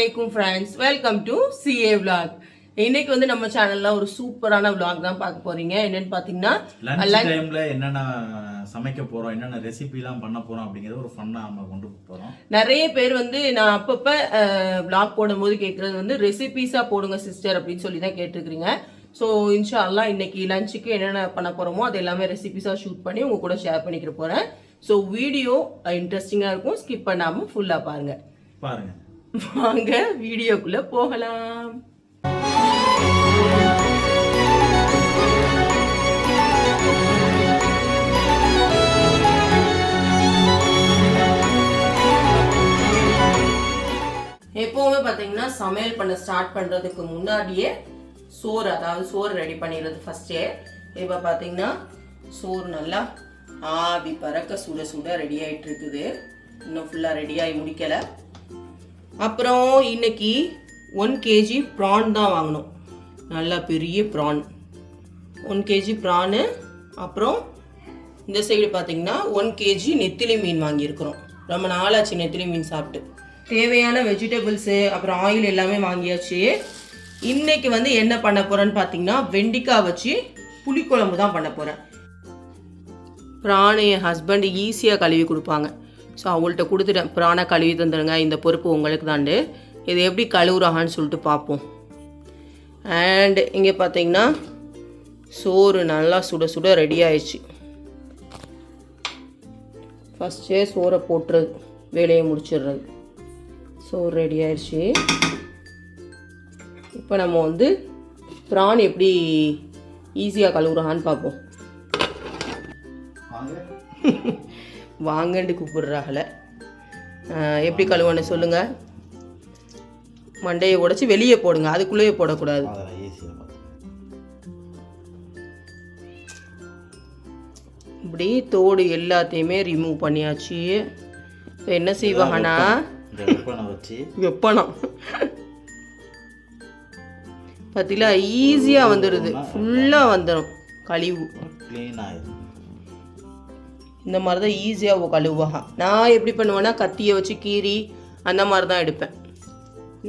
Assalamualaikum friends, welcome to CA vlog. இன்னைக்கு வந்து நம்ம சேனல்ல ஒரு சூப்பரான vlog தான் பார்க்க போறீங்க. என்னன்னு பாத்தீங்கன்னா லஞ்ச் டைம்ல என்னென்ன சமைக்க போறோம், என்னென்ன ரெசிபிலாம் பண்ண போறோம் அப்படிங்கறது ஒரு ஃபன்னா நம்ம கொண்டு போறோம். நிறைய பேர் வந்து நான் அப்பப்ப vlog போடும்போது கேக்குறது வந்து ரெசிபிஸா போடுங்க சிஸ்டர் அப்படின்னு சொல்லி தான் கேட்டுருக்கீங்க. ஸோ இன்ஷால்லா இன்னைக்கு லஞ்சுக்கு என்னென்ன பண்ண போறோமோ அது எல்லாமே ரெசிபிஸா ஷூட் பண்ணி உங்க கூட ஷேர் பண்ணிக்க போறேன். ஸோ வீடியோ இன்ட்ரெஸ்டிங்கா இருக்கும், ஸ்கிப் பண்ணாம ஃபுல்லா பாருங்க. வாங்க வீடியோக்குள்ள போகலாம். எப்பவுமே பாத்தீங்கன்னா சமையல் பண்ண ஸ்டார்ட் பண்றதுக்கு முன்னாடியே சோறு ரெடி பண்ணிடுறது ஃபர்ஸ்டே. இப்போ பாத்தீங்கன்னா சோறு நல்லா ஆவி பறக்க சுட சுட ரெடி ஆயிட்டு இருக்குது. இன்னும் ஃபுல்லா ரெடி ஆகி முடிக்கல. அப்புறம் இன்னைக்கு 1 kg ப்ரான் தான் வாங்கணும். நல்லா பெரிய ப்ரான், 1 kg ப்ரானு. அப்புறம் இந்த சைடு பார்த்தீங்கன்னா 1 kg நெத்திலி மீன் வாங்கியிருக்கிறோம். ரொம்ப நாளாச்சு நெத்திலி மீன் சாப்பிட்டு. தேவையான வெஜிடபிள்ஸு அப்புறம் ஆயில் எல்லாமே வாங்கியாச்சு. இன்னைக்கு வந்து என்ன பண்ண போகிறேன்னு பார்த்தீங்கன்னா வெண்டிக்காய் வச்சு புளிக்குழம்பு தான் பண்ண போகிறேன். ப்ரான் என் ஹஸ்பண்ட் ஈஸியாக கழுவி கொடுப்பாங்க. ஸோ அவங்கள்ட்ட கொடுத்துட்டேன், ப்ரானை கழுவி தந்துடுங்க, இந்த பொறுப்பு உங்களுக்கு தாண்டு, இது எப்படி கழுவுறாங்கன்னு சொல்லிட்டு பார்ப்போம். அண்ட் இங்கே பார்த்தீங்கன்னா சோறு நல்லா சுட சுட ரெடி ஆயிடுச்சு. ஃபஸ்ட்டே சோறை போட்டுறது, வேலையை முடிச்சிடுறது. சோறு ரெடி ஆயிடுச்சு. இப்போ நம்ம வந்து ப்ரான் எப்படி ஈஸியாக கழுவுறாங்கன்னு பார்ப்போம். வாங்கண்டு கூப்பிடுறாங்கள, எப்படி கழுவணும் சொல்லுங்க. மண்டையை உடைச்சி வெளியே போடுங்க, அதுக்குள்ளேயே போடக்கூடாது. இப்படி தோடு எல்லாத்தையுமே ரிமூவ் பண்ணியாச்சு. இப்போ என்ன செய்வாங்கன்னா வெப்பனம் பார்த்தீங்களா, ஈஸியாக வந்துடுது, ஃபுல்லாக வந்துடும் கழிவு. இந்த மாதிரி தான் ஈஸியாக கழுவுவாங்க. நான் எப்படி பண்ணுவேன்னா கத்தியை வச்சு கீறி அந்த மாதிரி தான் எடுப்பேன்.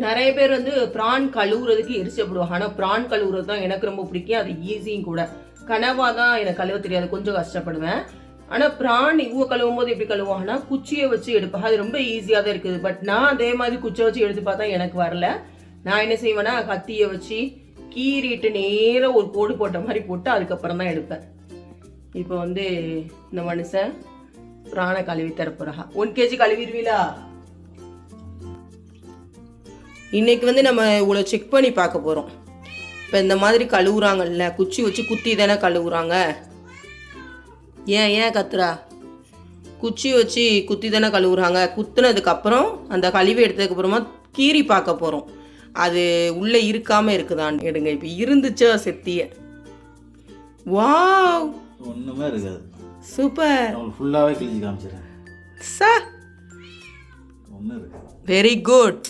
நிறைய பேர் வந்து ப்ரான் கழுவுறதுக்கு எரிச்சப்படுவாங்க. ஆனால் ப்ரான் கழுவுறது தான் எனக்கு ரொம்ப பிடிக்கும், அது ஈஸியும் கூட. கனவா தான் எனக்கு கழுவ தெரியாது, கொஞ்சம் கஷ்டப்படுவேன். ஆனால் ப்ரான் இவங்க கழுவும் போது எப்படி கழுவுவாங்கன்னா குச்சியை வச்சு எடுப்பேன். அது ரொம்ப ஈஸியாக தான் இருக்குது. பட் நான் அதே மாதிரி குச்சியை வச்சு எடுத்து பார்த்தா எனக்கு வரல. நான் என்ன செய்வேன்னா கத்தியை வச்சு கீறிட்டு நேராக ஒரு கோடு போட்ட மாதிரி போட்டு அதுக்கப்புறம் தான் எடுப்பேன். இப்போ வந்து இந்த மனுஷன் ப்ரானை கழுவி தரப்போறா. 1 kg கழுவிடுவீங்களா? இன்னைக்கு வந்து நம்ம இவ்வளோ செக் பண்ணி பார்க்க போகிறோம். இப்போ இந்த மாதிரி கழுவுறாங்கல்ல, குச்சி வச்சு குத்தி தானே கழுவுறாங்க. ஏன் கத்துறா? குச்சி வச்சு குத்தி தானே கழுவுறாங்க. குத்துனதுக்கப்புறம் அந்த கழுவி எடுத்ததுக்கப்புறமா கீறி பார்க்க போகிறோம், அது உள்ளே இருக்காமல் இருக்குதான்னு. எடுங்க, இப்போ இருந்துச்சா செத்திய. வாவ், ஒண்ணுமே இருக்காது. சூப்பர். நான் ஃபுல்லாவே கிழிச்சு காமிச்சறேன். சார் ஒண்ணு இருக்கு. Very good.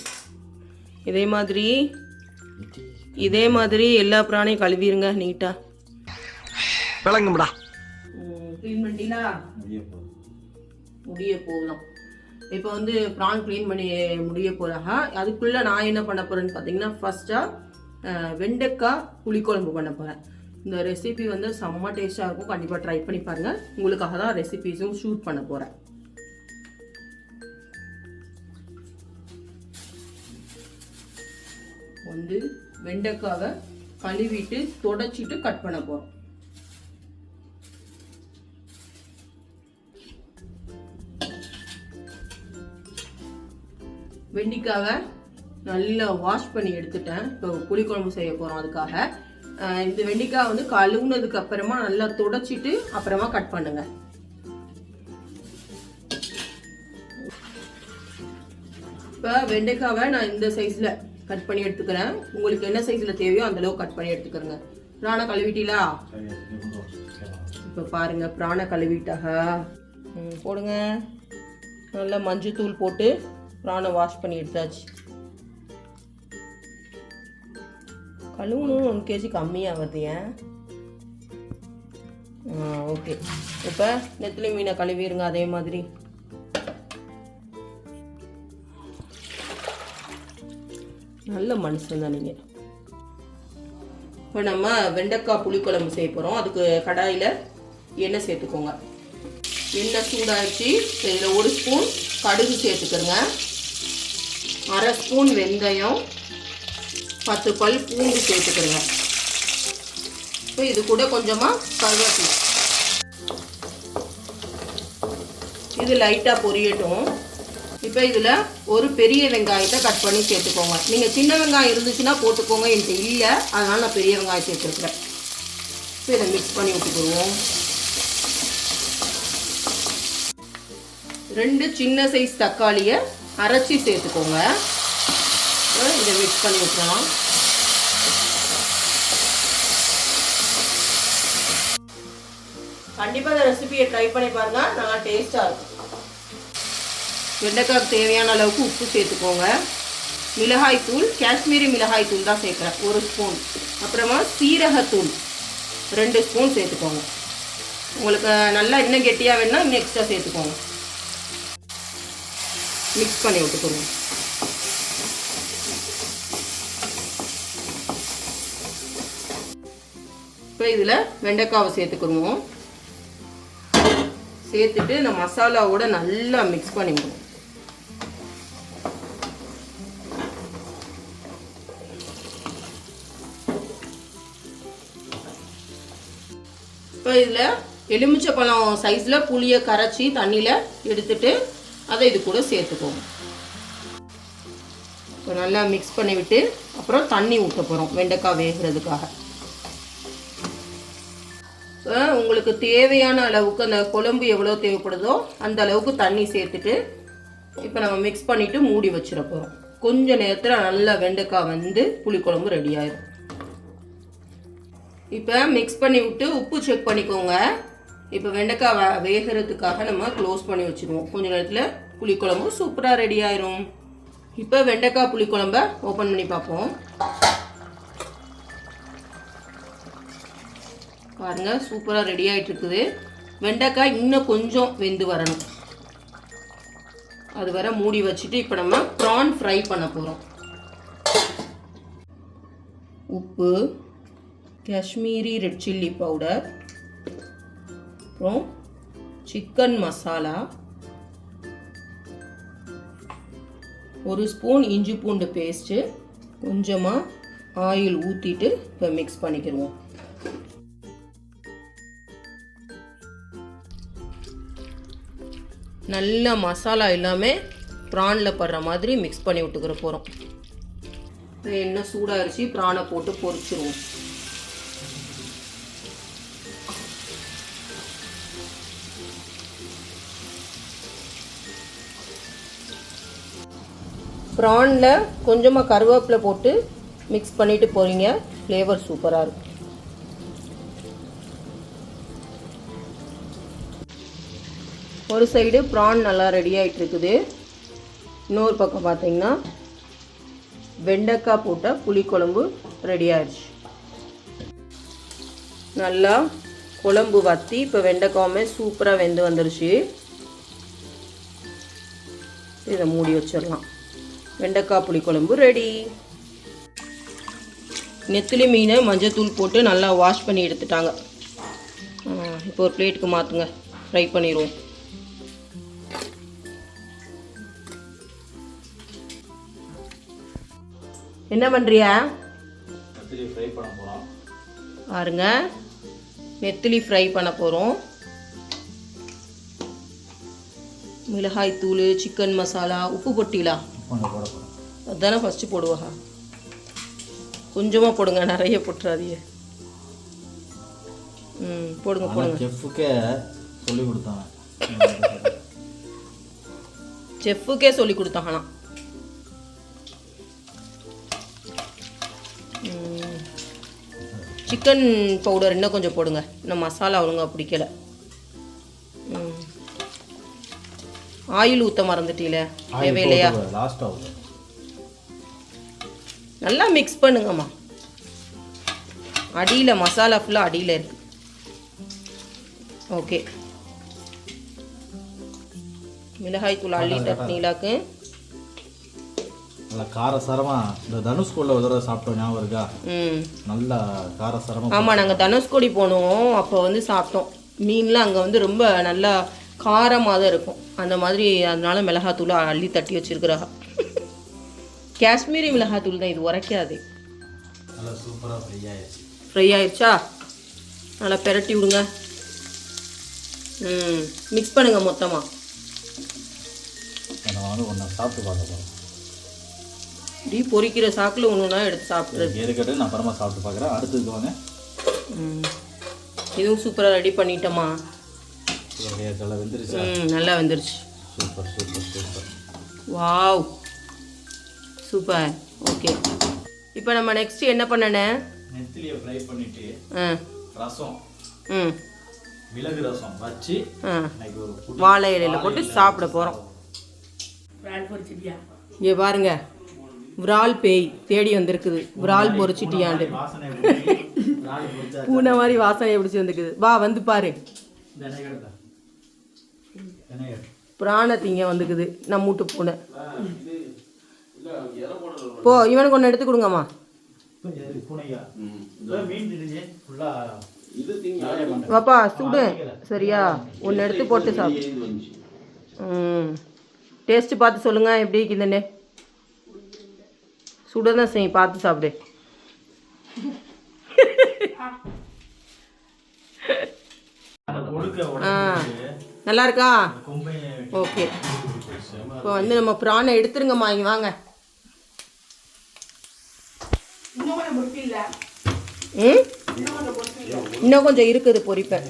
இதே மாதிரி எல்லா பிராணையும் கழுவிருங்க நீட்டா. விளங்கும்டா. க்ளீன் பண்ணிட்டீங்களா? முடிய போகலாம். இப்போ வந்து ப்ரான் க்ளீன் பண்ணி முடிய போகிறாங்க. அதுக்குள்ளே நான் என்ன பண்ண போகிறேன்னு பார்த்தீங்கன்னா ஃபஸ்ட்டாக வெண்டைக்காய் புளிக்குழம்பு பண்ண போகிறேன். இந்த ரெசிபி வந்து செம்ம டேஸ்ட்டாக இருக்கும், கண்டிப்பாக ட்ரை பண்ணி பாருங்கள். உங்களுக்காக தான் ரெசிபிஸும் ஷூட் பண்ண போகிறேன். வந்து வெண்டைக்காவை கழுவிட்டு தொடச்சிட்டு கட் பண்ண போகிறோம். வெண்டைக்காவை நல்லா வாஷ் பண்ணி எடுத்துட்டேன். இப்போ புளிக்குழம்பு செய்ய போகிறோம். அதுக்காக இந்த வெண்டைக்காய் வந்து கழுவுனதுக்கு அப்புறமா நல்லா தொடச்சிட்டு அப்புறமா கட் பண்ணுங்க. இப்போ வெண்டைக்காவை நான் இந்த சைஸ்ல கட் பண்ணி எடுத்துக்கிறேன். உங்களுக்கு என்ன சைஸ்ல தேவையோ அந்த அளவுக்கு கட் பண்ணி எடுத்துக்கிறேங்க. பிராணை கழுவிட்டீங்களா? இப்போ பாருங்க, பிராணை கழுவிட்டாக. போடுங்க. நல்லா மஞ்சள் தூள் போட்டு பிராணை வாஷ் பண்ணி எடுத்தாச்சு. கழுவணும், 1 kg கம்மியாக வருது. ஏன்? ஓகே. இப்போ நெத்திலி மீனை கழுவிடுங்க அதே மாதிரி. நல்ல மனுஷன் தான் நீங்கள். இப்போ நம்ம வெண்டைக்காய் புளிக்குழம்பு செய்ய போகிறோம். அதுக்கு கடாயில் எண்ணெய் சேர்த்துக்கோங்க. எண்ணெய் சூடாகிடுச்சு. இதில் 1 ஸ்பூன் கடுகு சேர்த்துக்கிறங்க, 1/2 ஸ்பூன் வெந்தயம், 10 பல் பூண்டு சேர்த்துக்கிறங்க. இப்போ இது கூட கொஞ்சமாக கருவேப்பிலை. இது லைட்டாக பொரியட்டும். இப்போ இதில் ஒரு பெரிய வெங்காயத்தை கட் பண்ணி சேர்த்துக்கோங்க. நீங்கள் சின்ன வெங்காயம் இருந்துச்சுன்னா போட்டுக்கோங்க, என்கிட்ட இல்லை, அதனால் நான் பெரிய வெங்காயம் சேர்த்துருக்குறேன். இப்போ இதை மிக்ஸ் பண்ணி விட்டுக்குருவோம். 2 சின்ன சைஸ் தக்காளியை அரைச்சி சேர்த்துக்கோங்க. இதை மிக்ஸ் பண்ணி விட்டுறலாம். கண்டிப்பாக இந்த ரெசிபியை ட்ரை பண்ணி பாருங்க, நல்லா டேஸ்ட்டாக இருக்கும். வெண்டைக்காய்க்கு தேவையான அளவுக்கு உப்பு சேர்த்துக்கோங்க. மிளகாய்த்தூள், காஷ்மீரி மிளகாய்த்தூள் தான் சேர்க்குறேன், 1 ஸ்பூன். அப்புறமா சீரகத்தூள் 2 ஸ்பூன் சேர்த்துக்கோங்க. உங்களுக்கு நல்லா இன்னும் கெட்டியாக வேணும்னா இன்னும் எக்ஸ்ட்ரா சேர்த்துக்கோங்க. மிக்ஸ் பண்ணி விட்டுக்கோங்க. இப்போ இதில் வெண்டைக்காவை சேர்த்துக்கணும். சேர்த்துட்டு இந்த மசாலாவோட நல்லா மிக்ஸ் பண்ணிக்கணும். இப்போ இதில் எலுமிச்சை பழம் சைஸில் புளியை கரைச்சி தண்ணியில் எடுத்துட்டு அதை இது கூட சேர்த்துக்கோங்க. இப்போ நல்லா மிக்ஸ் பண்ணிவிட்டு அப்புறம் தண்ணி ஊற்ற போகிறோம் வெண்டைக்காய் வேகிறதுக்காக. இப்போ உங்களுக்கு தேவையான அளவுக்கு அந்த குழம்பு எவ்வளோ தேவைப்படுதோ அந்த அளவுக்கு தண்ணி சேர்த்துட்டு இப்போ நம்ம மிக்ஸ் பண்ணிவிட்டு மூடி வச்சிட போகிறோம். கொஞ்சம் நேரத்தில் நல்லா வெண்டைக்காய் வந்து புளிக்குழம்பு ரெடி ஆயிடும். இப்போ மிக்ஸ் பண்ணி விட்டு உப்பு செக் பண்ணிக்கோங்க. இப்போ வெண்டைக்காய் வேகிறதுக்காக நம்ம க்ளோஸ் பண்ணி வச்சுருவோம். கொஞ்ச நேரத்தில் புளிக்குழம்பு சூப்பராக ரெடி ஆயிரும். இப்போ வெண்டைக்காய் புளிக்குழம்ப ஓப்பன் பண்ணி பார்ப்போம். பாருங்கள், சூப்பராக ரெடி ஆகிட்டு இருக்குது. வெண்டைக்காய் இன்னும் கொஞ்சம் வெந்து வரணும். அது வர மூடி வச்சுட்டு இப்போ நம்ம ப்ரான் ஃப்ரை பண்ண போகிறோம். உப்பு, காஷ்மீரி ரெட் சில்லி பவுடர், அப்புறம் சிக்கன் மசாலா, 1 ஸ்பூன் இஞ்சி பூண்டு பேஸ்ட்டு, கொஞ்சமாக ஆயில் ஊற்றிட்டு இப்போ மிக்ஸ் பண்ணிக்கிடுவோம். நல்ல மசாலா எல்லாமே ப்ரானில் படுற மாதிரி மிக்ஸ் பண்ணி விட்டுக்கிற போகிறோம். எண்ணெய் சூடாகிடுச்சு, ப்ரானை போட்டு பொரிச்சிருவோம். ப்ரானில் கொஞ்சமாக கருவேப்பிலை போட்டு மிக்ஸ் பண்ணிவிட்டு போகிறீங்க, ஃப்ளேவர் சூப்பராக இருக்கும். ஒரு சைடு ப்ரான் நல்லா ரெடி ஆகிட்டு இருக்குது. இன்னொரு பக்கம் பார்த்தீங்கன்னா வெண்டைக்காய் போட்ட புளிக்குழம்பு ரெடி ஆயிடுச்சு. நல்லா குழம்பு வற்றி இப்போ வெண்டைக்காயுமே சூப்பராக வெந்து வந்துருச்சு. இதை மூடி வச்சிடலாம். வெண்டைக்காய் புளிக்குழம்பு ரெடி. நெத்திலி மீனை மஞ்சத்தூள் போட்டு நல்லா வாஷ் பண்ணி எடுத்துட்டாங்க. இப்போ ஒரு பிளேட்டுக்கு மாற்றுங்க, ஃப்ரை பண்ணிடுவோம். என்ன பண்ணுறியா? நெத்திலி ஃப்ரை பண்ண போகிறோம். பாருங்க, நெத்திலி ஃப்ரை பண்ண போகிறோம். மிளகாய் தூள், சிக்கன் மசாலா, உப்பு போட்டிலா? அதுதானே ஃபஸ்ட்டு போடுவா. கொஞ்சமாக போடுங்க, நிறைய போட்டுறாதீங்க. போடுங்க போடுங்க. செஃப்புக்கே சொல்லி கொடுத்தாங்க. செஃப்புக்கே சொல்லி கொடுத்தாங்கண்ணா. சிக்கன் பவுடர் இன்னும் கொஞ்சம் போடுங்க, இன்னும் மசாலா ஒழுங்கா பிடிக்கல. ஆயில் ஊற்ற மறந்துட்டீல, தேவையில்லையா? நல்லா மிக்ஸ் பண்ணுங்கம்மா. அடியில் மசாலா ஃபுல்லாக அடியில் இருக்கு. ஓகே, மிளகாய் தூள் அள்ளி தட்டினீங்களாக்கு நல்லா காரசாரமாக இந்த தனுஷ்கோடியில் ஒரு தடவை சாப்பிட்டோம் ஞாபகம் இருக்கா? நல்லா காரசாரமாக. ஆமாம், நாங்கள் தனுஷ்கோடி போனோம், அப்போ வந்து சாப்பிட்டோம். மீன்லாம் அங்கே வந்து ரொம்ப நல்லா காரமாக தான் இருக்கும் அந்த மாதிரி. அதனால மிளகாத்தூள் அள்ளி தட்டி வச்சுருக்குறாங்க. காஷ்மீரி மிளகாத்தூள் தான், இது உரைக்காது. நல்லா சூப்பராக ஃப்ரை ஆயிடுச்சா? நல்லா பெரட்டி விடுங்க. மிக்ஸ் பண்ணுங்க மொத்தமாக. நம்ம வந்து ஒன்று சாப்பிட்டு பார்க்க போகிறோம். இப்படி பொரிக்கிற சாக்கில் ஒன்று ஒன்றா எடுத்து சாப்பிட்றது. எதுக்கட்டு நான் அப்புறமா சாப்பிட்டு பார்க்குறேன். அடுத்ததுக்கு வாங்க. இதுவும் சூப்பராக ரெடி பண்ணிட்டோமா? நல்லா வெந்துருச்சு. நல்லா வெந்துருச்சு. Super super super. Wow, super. Okay, இப்போ நம்ம நெக்ஸ்ட் என்ன பண்ணனே? நெத்திலியை ஃப்ரை பண்ணிட்டு ரசம், மிளகு ரசம் வச்சு ஒரு வாழை இலையில போட்டு சாப்பிட போகிறோம். இங்கே பாருங்க, விரால் பேய் தேடி வந்திருக்குது. விரால் பொரிச்சிட்டியாண்டு பூனை மாதிரி வாசனை பிடிச்சி வந்துக்குது. வா வந்து பாரு. பிராண திங்க வந்துக்குது நம்ம வீட்டு பூனை. போ, இவனுக்கு ஒன்று எடுத்து கொடுங்கம்மா. வாப்பா சுடு. சரியா, ஒன்று எடுத்து போட்டு சாப்பிடு. டேஸ்ட்டு பார்த்து சொல்லுங்க எப்படி இருக்குதுன்னு. சுட தான் செய்யும், பார்த்து சாப்பிடு. நல்லா இருக்கா? ஓகே, இப்போ வந்து நம்ம பிரானை எடுத்துருங்கம்மா. இங்கே வாங்க. இன்னும் கொஞ்சம் இருக்குது, பொரிப்பேன்.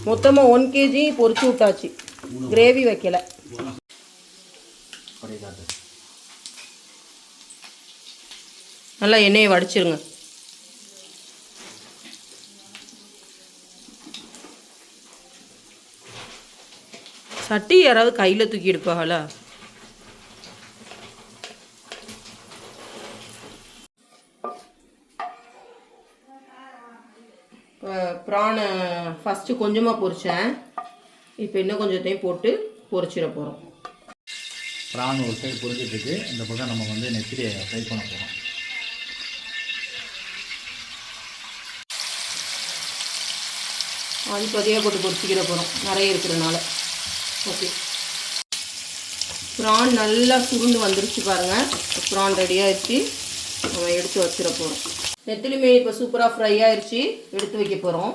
மொத்தமாக 1 kg பொரிச்சு விட்டாச்சு, கிரேவி வைக்கல. நல்லா எண்ணெயை வடிச்சிருங்க. சட்டி யாராவது கையில் தூக்கி எடுப்பாங்களா? ப்ரானை ஃபஸ்ட்டு கொஞ்சமாக பொரித்தேன், இப்போ இன்னும் கொஞ்சத்தையும் போட்டு பொரிச்சிட போகிறோம். ப்ரான் ஒரு சைடு பொரிஞ்சிட்ருக்கு. இந்த பக்கம் நம்ம வந்து நெத்திலியை ஃப்ரை பண்ண போகிறோம். அது பதியாக போட்டு பொரிச்சிக்கிற போகிறோம், நிறைய இருக்கிறனால. ஓகே, ப்ரான் நல்லா சுருண்டு வந்துருச்சு பாருங்கள். ப்ரான் ரெடி ஆகிடுச்சு, நம்ம எடுத்து வச்சிட போகிறோம். நெத்திலி மீன் இப்போ சூப்பராக ஃப்ரை ஆயிடுச்சு, எடுத்து வைக்க போகிறோம்.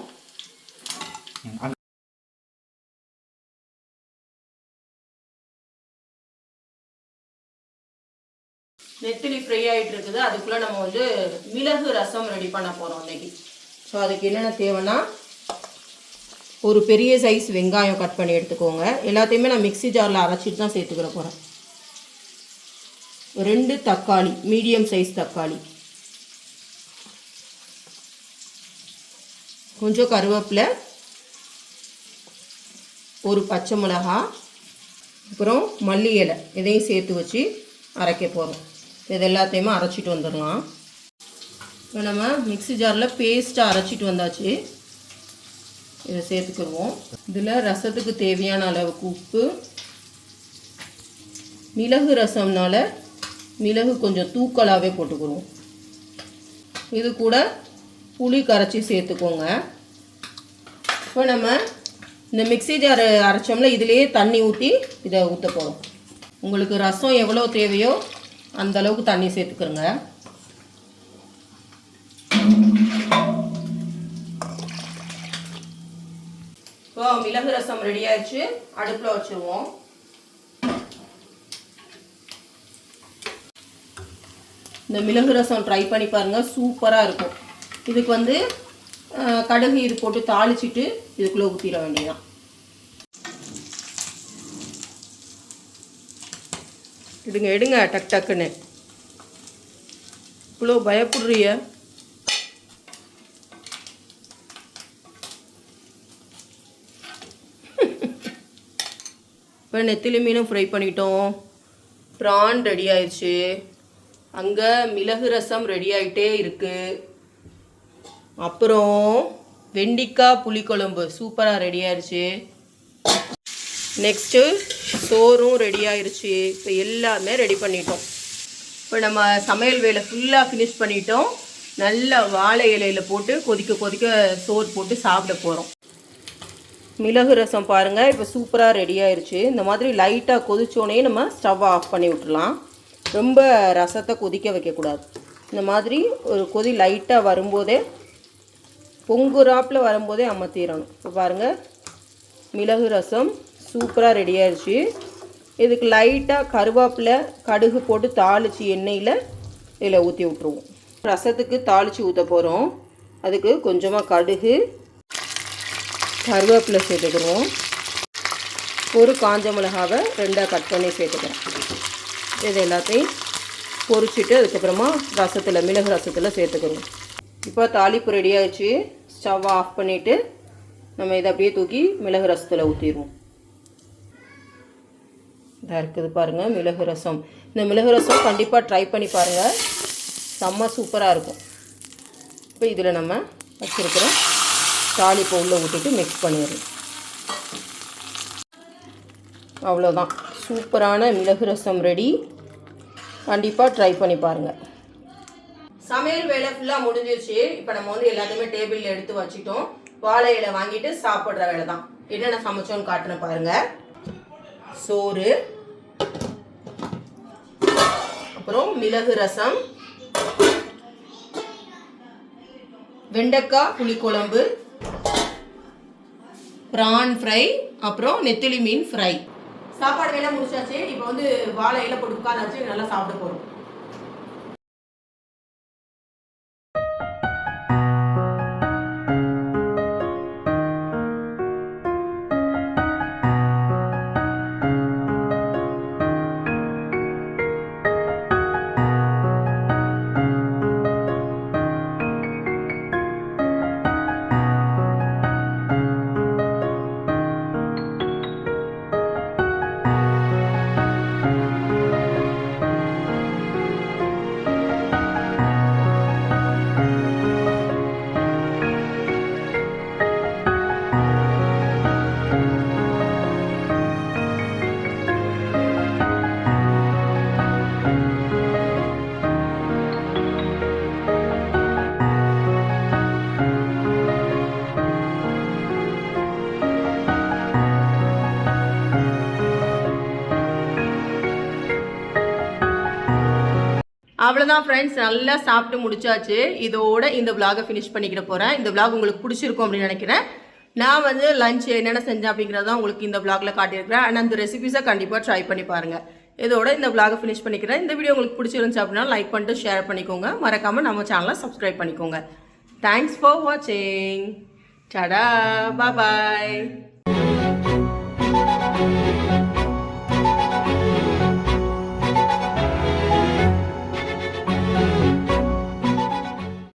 நெத்திலி ஃப்ரை ஆகிட்டு இருக்குது. அதுக்குள்ளே நம்ம வந்து மிளகு ரசம் ரெடி பண்ண போகிறோம் இன்னைக்கு. ஸோ அதுக்கு என்னென்ன தேவைன்னா, ஒரு பெரிய சைஸ் வெங்காயம் கட் பண்ணி எடுத்துக்கோங்க. எல்லாத்தையுமே நான் மிக்ஸி ஜாரில் அரைச்சிட்டு தான் சேர்த்துக்கிற போகிறேன். 2 தக்காளி, மீடியம் சைஸ் தக்காளி, கொஞ்சம் கருவேப்பிலை, ஒரு பச்சை மிளகாய், அப்புறம் மல்லி இலை, இதையும் சேர்த்து வச்சு அரைக்க போகிறோம். இது எல்லாத்தையுமே அரைச்சிட்டு வந்துடலாம். இப்போ நம்ம மிக்ஸி ஜாரில் பேஸ்ட்டாக அரைச்சிட்டு வந்தாச்சு. இதை சேர்த்துக்கிடுவோம். இதில் ரசத்துக்கு தேவையான அளவுக்கு உப்பு, மிளகு ரசம்னால மிளகு கொஞ்சம் தூக்கலாகவே போட்டுக்கிடுவோம். இது கூட புளி கரைச்சி சேர்த்துக்கோங்க. இப்போ நம்ம இந்த மிக்ஸி ஜார் அரைச்சோம்ல, இதிலேயே தண்ணி ஊற்றி இதை ஊற்ற போகிறோம். உங்களுக்கு ரசம் எவ்வளோ தேவையோ அந்த அளவுக்கு தண்ணி சேர்த்துக்கிறோங்க. இப்போ மிளகு ரசம் ரெடி ஆயிடுச்சு, அடுப்பில் வச்சுருவோம். இந்த மிளகு ரசம் ட்ரை பண்ணி பாருங்கள், சூப்பராக இருக்கும். இதுக்கு வந்து கடுகு இது போட்டு தாளிச்சிட்டு இதுக்குள்ளே ஊற்றிட வேண்டியதான். எடுங்க எடுங்க, டக் டக்குன்னு. இவ்வளோ பயப்படுறிய? இப்போ நெத்திலி மீனும் ஃப்ரை பண்ணிட்டோம், ப்ரான் ரெடி ஆயிடுச்சு, அங்கே மிளகு ரசம் ரெடி ஆகிட்டே இருக்குது, அப்புறம் வெண்டிக்காய் புளிக்குழம்பு சூப்பராக ரெடி ஆயிடுச்சு. நெக்ஸ்ட்டு சோறும் ரெடி ஆயிடுச்சு. இப்போ எல்லாமே ரெடி பண்ணிட்டோம். இப்போ நம்ம சமையல் வேலை ஃபுல்லாக ஃபினிஷ் பண்ணிட்டோம். நல்ல வாழை இலையில் போட்டு கொதிக்க கொதிக்க சோறு போட்டு சாப்பிட போகிறோம். மிளகு ரசம் பாருங்கள் இப்போ சூப்பராக ரெடி ஆயிடுச்சு. இந்த மாதிரி லைட்டாக கொதிச்சோடனே நம்ம ஸ்டவ் ஆஃப் பண்ணி விட்டுலாம். ரொம்ப ரசத்தை கொதிக்க வைக்கக்கூடாது. இந்த மாதிரி ஒரு கொதி லைட்டாக வரும்போதே பொங்குறாப்பில் வரும்போதே அமர்த்திடணும். இப்போ பாருங்கள் மிளகு ரசம் சூப்பராக ரெடி ஆயிடுச்சு. இதுக்கு லைட்டாக கருவேப்பிலை கடுகு போட்டு தாளித்து எண்ணெயில் இதில் ஊற்றி விட்ருவோம். ரசத்துக்கு தாளித்து ஊற்ற போகிறோம். அதுக்கு கொஞ்சமாக கடுகு கருவேப்பிலை சேர்த்துக்கிறோம். ஒரு காஞ்ச மிளகாவை 2ஆக கட் பண்ணி சேர்த்துக்கிறோம். இது எல்லாத்தையும் பொரிச்சிட்டு அதுக்கப்புறமா ரசத்தில் மிளகு ரசத்தில் சேர்த்துக்கிறோம். இப்போ தாளிப்பு ரெடி ஆகிடுச்சு. ஸ்டவ் ஆஃப் பண்ணிவிட்டு நம்ம இதை அப்படியே தூக்கி மிளகு ரசத்தில் ஊற்றிடுவோம். இதாக இருக்குது பாருங்கள் மிளகு ரசம். இந்த மிளகு ரசம் கண்டிப்பாக ட்ரை பண்ணி பாருங்கள். செம்ம சூப்பராக இருக்கும். இப்போ இதில் நம்ம வச்சுருக்கிற தாளிப்பை உள்ளே ஊற்றிட்டு மிக்ஸ் பண்ணிடுறோம். அவ்வளோதான், சூப்பரான மிளகு ரசம் ரெடி. கண்டிப்பாக ட்ரை பண்ணி பாருங்கள். சமையல் வேலை ஃபுல்லாக முடிஞ்சிருச்சு. இப்போ நம்ம வந்து எல்லாத்தையுமே டேபிளில் எடுத்து வச்சுட்டோம். வாழை இலை வாங்கிட்டு சாப்பிட்ற வேலை தான். என்னென்ன சமைச்சோன்னு காட்டுறேன் பாருங்கள். சோறு, அப்புறம் மிளகு ரசம், வெண்டைக்காய் புளிக்குழம்பு, ப்ரான் ஃப்ரை, அப்புறம் நெத்திலி மீன் ஃப்ரை. சாப்பாடு வேலை முடிச்சாச்சு. இப்போ வந்து வாழை இலை போட்டு உட்காந்தாச்சு. நல்லா சாப்பிட போகிறோம். அவ்வளோதான் ஃப்ரெண்ட்ஸ், நல்லா சாப்பிட்டு முடிச்சாச்சு. இதோட இந்த விலாகை ஃபினிஷ் பண்ணிக்கிட போகிறேன். இந்த விலாக் உங்களுக்கு பிடிச்சிருக்கும் அப்படின்னு நினைக்கிறேன். நான் வந்து லஞ்ச் என்னென்ன செஞ்சேன் அப்படிங்கிறதான் உங்களுக்கு இந்த விலாகில் காட்டியிருக்கிறேன். ஆனால் அந்த ரெசிபிஸை கண்டிப்பாக ட்ரை பண்ணி பாருங்கள். இதோட இந்த விலாகை ஃபினிஷ் பண்ணிக்கிறேன். இந்த வீடியோ உங்களுக்கு பிடிச்சிருந்துச்சு அப்படின்னா லைக் பண்ணிட்டு ஷேர் பண்ணிக்கோங்க. மறக்காமல் நம்ம சேனலை சப்ஸ்கிரைப் பண்ணிக்கோங்க. தேங்க்ஸ் ஃபார் வாட்சிங். டடா, பாய்.